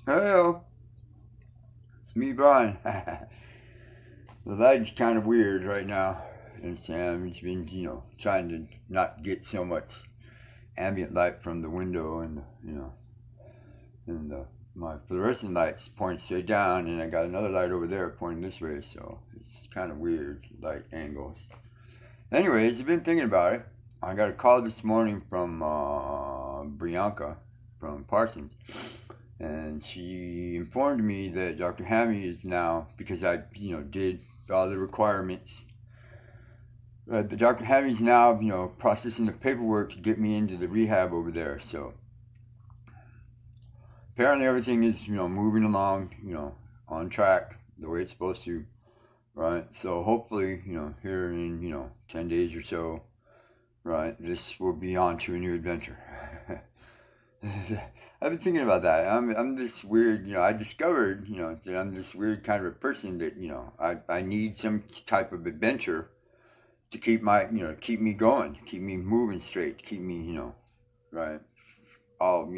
Hello, it's me, Brian. The light's kind of weird right now, and Sam's been, trying to not get so much ambient light from the window, and and the my fluorescent lights point straight down, and I got another light over there pointing this way, so it's kind of weird light angles. Anyways, I've been thinking about it. I got a call this morning from Brianka from Parsons, and she informed me that Dr. Hammi is now, because I did all the requirements. The Dr. Hammi's now processing the paperwork to get me into the rehab over there. So apparently everything is moving along on track the way it's supposed to, right? So hopefully here in 10 days or so, right, this will be on to a new adventure. I've been thinking about that. I'm this weird, I discovered, that I'm this weird kind of a person that, I need some type of adventure to keep my, keep me going, keep me moving straight, keep me, right, all,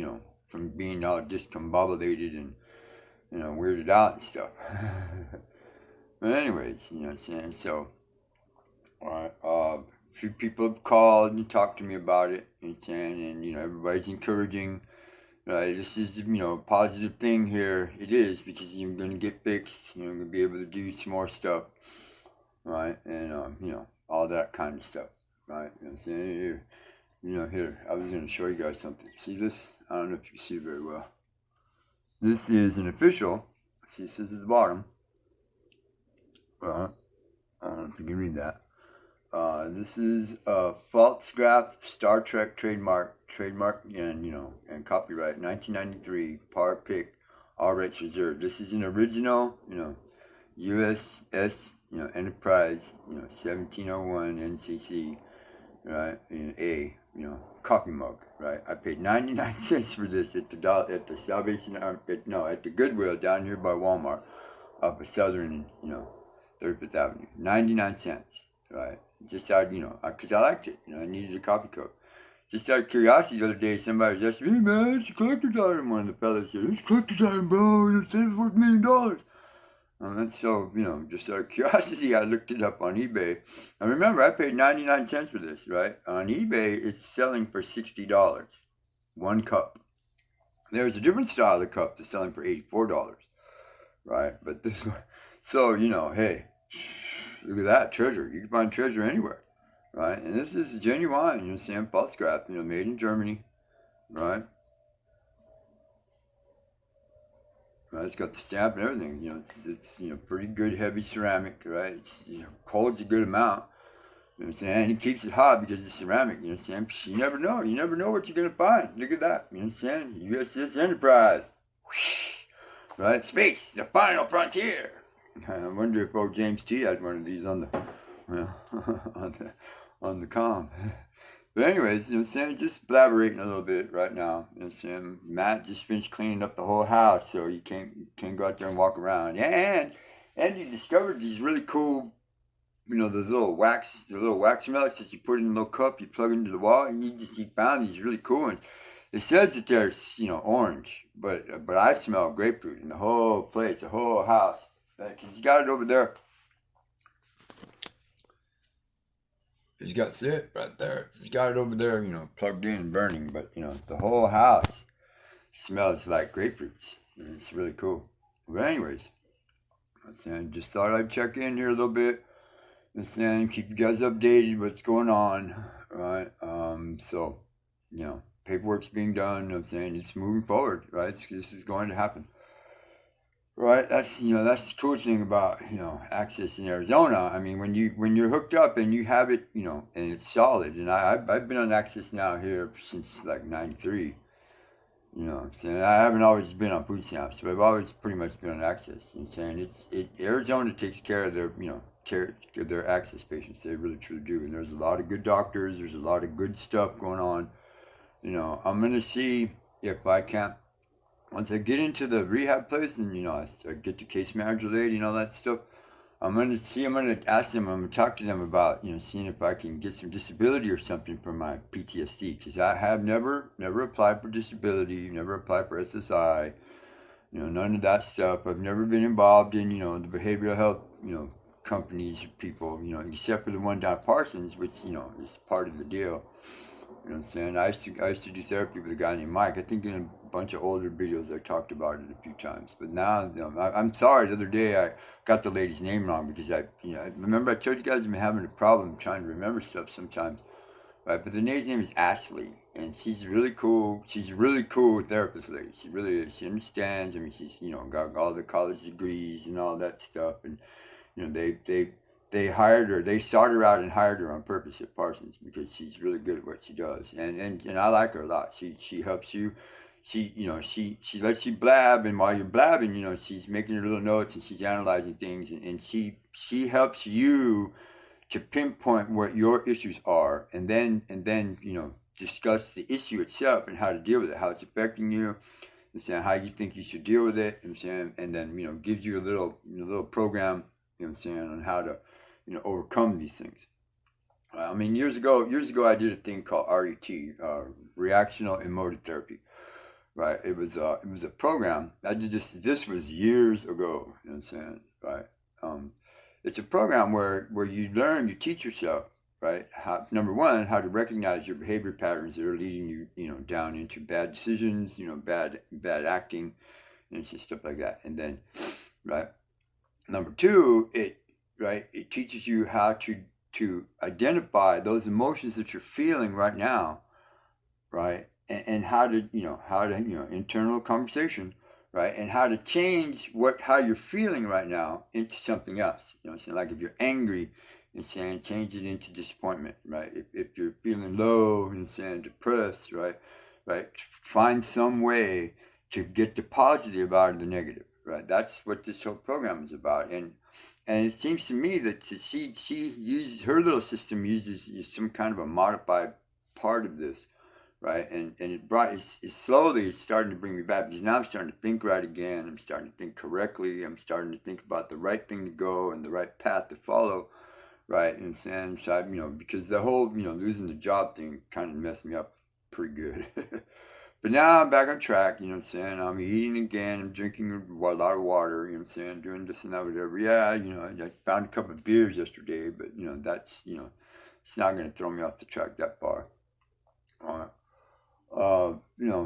from being all discombobulated and, weirded out and stuff. But anyways, what I'm saying? So, alright, a few people have called and talked to me about it, and everybody's encouraging. Right, this is a positive thing here. It is because you're gonna get fixed. You're gonna be able to do some more stuff, right? And all that kind of stuff, right? I'm saying? Here, I was gonna show you guys something. See this? I don't know if you see it very well. This is an official. See, this is at the bottom. I don't know if you can read that. This is a Falstaff Star Trek trademark, and copyright 1993, par pick, all rights reserved. This is an original, USS, Enterprise, 1701 NCC, right, in A, coffee mug, right. I paid 99 cents for this at the Salvation Army, at the Goodwill down here by Walmart, up at Southern, 35th Avenue. 99 cents, right? Just out, because I liked it. I needed a coffee cup. Just out of curiosity, the other day, somebody was asking me, hey man, it's a collector's item. One of the fellas said, it's a collector's item, bro. It's worth $1 million. And so, just out of curiosity, I looked it up on eBay. And remember, I paid 99 cents for this, right? On eBay, it's selling for $60. One cup. There's a different style of cup that's selling for $84, right? But this one, so, hey, look at that treasure. You can find treasure anywhere, right? And this is genuine, Sam Pulscraft, made in Germany, right? Right, it's got the stamp and everything. It's pretty good heavy ceramic, right? It's cold's a good amount. You know what I'm saying? And it keeps it hot because it's ceramic. You know what I'm saying? You never know. You never know what you're gonna find. Look at that. You know what I'm saying? USS Enterprise, right? Space, the final frontier. I wonder if old James T had one of these on the, on the com. But anyways, Sam just blabberating a little bit right now. Sam, Matt just finished cleaning up the whole house, so you can't go out there and walk around. And you discovered these really cool, those the little wax melts that you put in a little cup, you plug into the wall, and you found these really cool ones. It says that they're orange, but I smell grapefruit in the whole place, the whole house. Because he's got it over there. He's got it right there. He's got it over there, plugged in and burning. But, the whole house smells like grapefruits. And it's really cool. But anyways, I just thought I'd check in here a little bit. And keep you guys updated what's going on. Right? So, paperwork's being done. It's moving forward, right? This is going to happen. Right, that's that's the cool thing about access in Arizona. I mean, when you're hooked up and you have it, and it's solid. And I've been on access now here since like '93. I haven't always been on food stamps, but I've always pretty much been on access. Arizona takes care of their their access patients. They really truly do. And there's a lot of good doctors. There's a lot of good stuff going on. I'm gonna see if I can't. Once I get into the rehab place and I get the case manager lady and all that stuff, I'm gonna ask them, I'm gonna talk to them about seeing if I can get some disability or something for my PTSD, because I have never applied for disability, never applied for SSI, None of that stuff. I've never been involved in, the behavioral health, companies or people, except for the one down at Parsons, which, is part of the deal. You know what I'm saying? I used to do therapy with a guy named Mike. I think in a bunch of older videos I talked about it a few times. But now, I'm sorry. The other day I got the lady's name wrong because I remember I told you guys I'm having a problem trying to remember stuff sometimes. Right, but the lady's name is Ashley, and she's really cool. She's a really cool therapist lady. She really is. She understands. I mean, she's got all the college degrees and all that stuff, and they hired her. They started her out and hired her on purpose at Parsons because she's really good at what she does, and I like her a lot. She helps you. She lets you blab, and while you're blabbing, she's making her little notes and she's analyzing things, and she helps you to pinpoint what your issues are, and then discuss the issue itself and how to deal with it, how it's affecting you, and saying how you think you should deal with it, and saying, and then gives you a little program, on how to overcome these things. I mean, years ago, I did a thing called RET, reactional emotive therapy. Right, it was a program. I did this. This was years ago. You know what I'm saying? Right. It's a program where you teach yourself, right? How, number one, how to recognize your behavior patterns that are leading you, down into bad decisions, bad acting, and just stuff like that. And then, right, number two, it teaches you how to identify those emotions that you're feeling right now, right, and how to internal conversation, right, and how to change how you're feeling right now into something else. So like if you're angry, and saying change it into disappointment, right? If you're feeling low and saying depressed, right, find some way to get the positive out of the negative, right? That's what this whole program is about, and it seems to me that she uses her little system uses some kind of a modified part of this, right? And it's slowly it's starting to bring me back because now I'm starting to think right again. I'm starting to think correctly. I'm starting to think about the right thing to go and the right path to follow, right? And so I, because the whole losing the job thing kind of messed me up pretty good. But now I'm back on track. I'm eating again. I'm drinking a lot of water. Doing this and that, whatever. Yeah, I found a couple of beers yesterday, but that's it's not going to throw me off the track that far.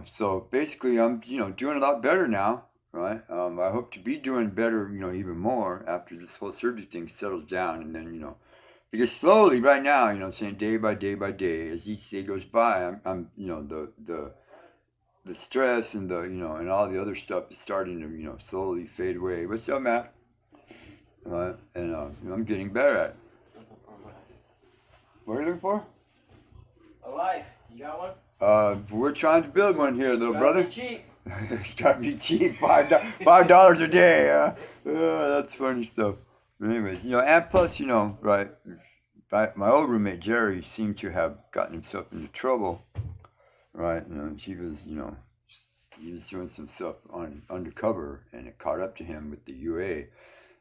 So basically I'm, doing a lot better now, right? I hope to be doing better, even more after this whole surgery thing settles down. And then, because slowly right now, day by day, as each day goes by, I'm the stress and and all the other stuff is starting to, slowly fade away. What's up, Matt? And I'm getting better at it. What are you looking for? A life. You got one? We're trying to build one here, little brother. Be cheap. It's gotta be cheap. $5 a day. That's funny stuff. But anyways, and plus, right. My old roommate Jerry seemed to have gotten himself into trouble, right? He was doing some stuff undercover, and it caught up to him with the UA,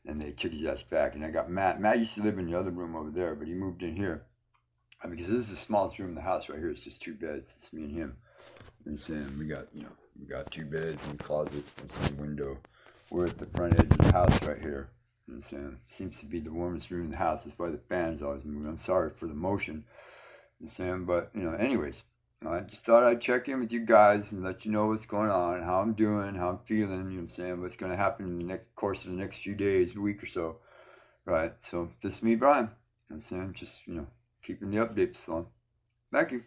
and they took his ass back. And I got Matt. Matt used to live in the other room over there, but he moved in here. Because this is the smallest room in the house right here. It's just 2 beds. It's me and him. And Sam, we got 2 beds and a closet and some window. We're at the front edge of the house right here. And Sam seems to be the warmest room in the house. That's why the fan's always moving. I'm sorry for the motion. And Sam, but anyways, I just thought I'd check in with you guys and let you know what's going on, how I'm doing, how I'm feeling. What's going to happen in the course of the next few days, a week or so. Right. So this is me, Brian. And Sam, just keeping the updates on. Thank you.